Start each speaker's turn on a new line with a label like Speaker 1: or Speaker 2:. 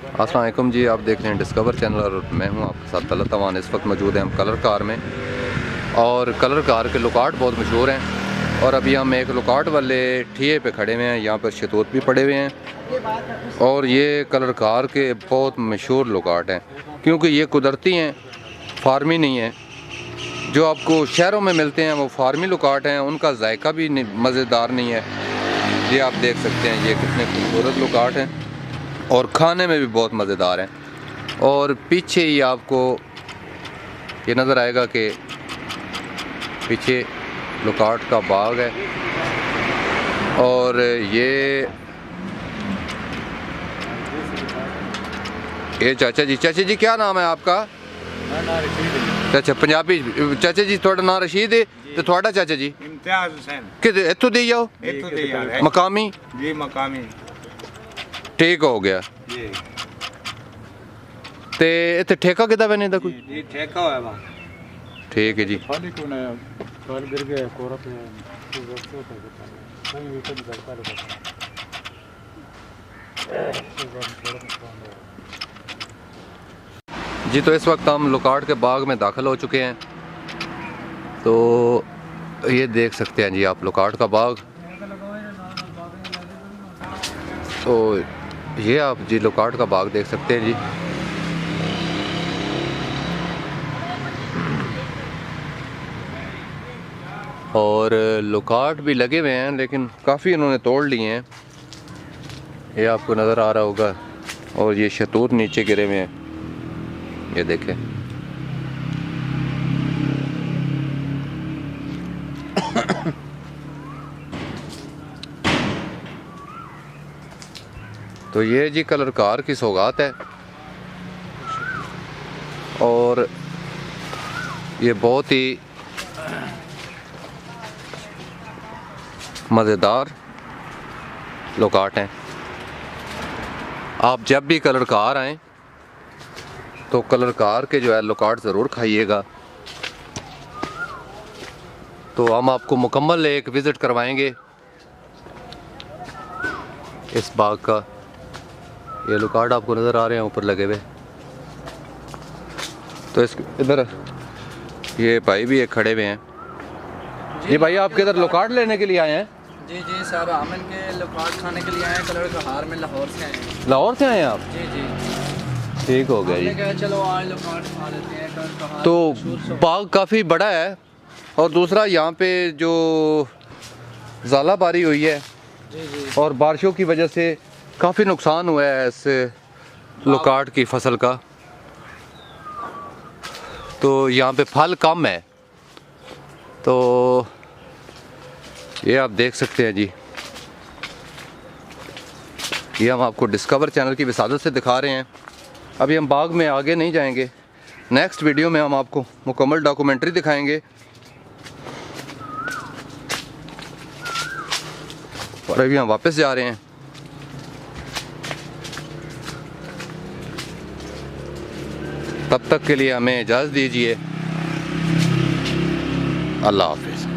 Speaker 1: अस्सलाम वालेकुम जी, आप देख रहे हैं डिस्कवर चैनल और मैं हूं आपके साथ तलत तवान। इस वक्त मौजूद हैं हम कलर कार में और कलर कार के लुकाट बहुत मशहूर हैं और अभी हम एक लुकाट वाले ठिये पे खड़े हुए हैं। यहाँ पर शतूत भी पड़े हुए हैं और ये कलर कार के बहुत मशहूर लुकाट हैं क्योंकि ये कुदरती हैं, फार्मी नहीं है। जो आपको शहरों में मिलते हैं वो फार्मी लुकाट हैं, उनका जायका भी मज़ेदार नहीं है। ये आप देख सकते हैं ये कितने खूबसूरत लुकाट हैं और खाने में भी बहुत मज़ेदार हैं। और पीछे ही आपको ये नज़र आएगा कि पीछे लुकाट का बाग है और ये चाचा जी क्या नाम है आपका? अच्छा पंजाबी चाचा जी, थोड़ा नाम रशीद है तो थोड़ा चाचा जी
Speaker 2: इम्तियाज हुसैन
Speaker 1: कि इत्थों दे जाओ मकामी
Speaker 2: जी मकामी
Speaker 1: ठीक हो गया। ते इत्थे ठेका किदा बने दा कोई?
Speaker 2: जी ठेका है वहाँ।
Speaker 1: ठीक है जी। जी तो इस वक्त हम लुकाट के बाग में दाखिल हो चुके हैं। तो ये देख सकते हैं जी आप लुकाट का बाग। तो ये आप जी लुकाट का बाग देख सकते हैं जी। और लुकाट भी लगे हुए हैं लेकिन काफ़ी इन्होंने तोड़ लिए हैं, ये आपको नज़र आ रहा होगा। और ये शतूत नीचे गिरे हुए हैं, ये देखें। तो ये जी कलर कार की सौगात है और ये बहुत ही मज़ेदार लुकाट हैं। आप जब भी कलर कार आएँ तो कलर कार के जो है लुकाट ज़रूर खाइएगा। तो हम आपको मुकम्मल एक विज़िट करवाएंगे इस बाग का। ये लुकाट आपको नज़र आ रहे हैं ऊपर लगे हुए। तो इस इधर ये भाई भी एक खड़े हुए हैं। ये भाई आप किधर लुकाट लेने के लिए आए हैं?
Speaker 3: जी सर, हम इनके लुकाट खाने के लिए आए हैं। कलर कहार में लाहौर से आए हैं।
Speaker 1: लाहौर से आए हैं आप?
Speaker 3: जी
Speaker 1: ठीक हो गया जी।
Speaker 3: कहा चलो आज लुकाट खा लेते हैं। कलर कहार
Speaker 1: तो बाग काफ़ी बड़ा है और दूसरा यहाँ पे जो ज़ालाबारी हुई है
Speaker 3: जी
Speaker 1: और बारिशों की वजह से काफ़ी नुकसान हुआ है इस लुकाट की फसल का। तो यहाँ पे फल कम है। तो ये आप देख सकते हैं जी, ये हम आपको डिस्कवर चैनल की विसादत से दिखा रहे हैं। अभी हम बाग में आगे नहीं जाएंगे, नेक्स्ट वीडियो में हम आपको मुकम्मल डॉक्यूमेंट्री दिखाएंगे। और अभी हम वापस जा रहे हैं। तब तक के लिए हमें इजाज़त दीजिए। अल्लाह हाफ़िज़।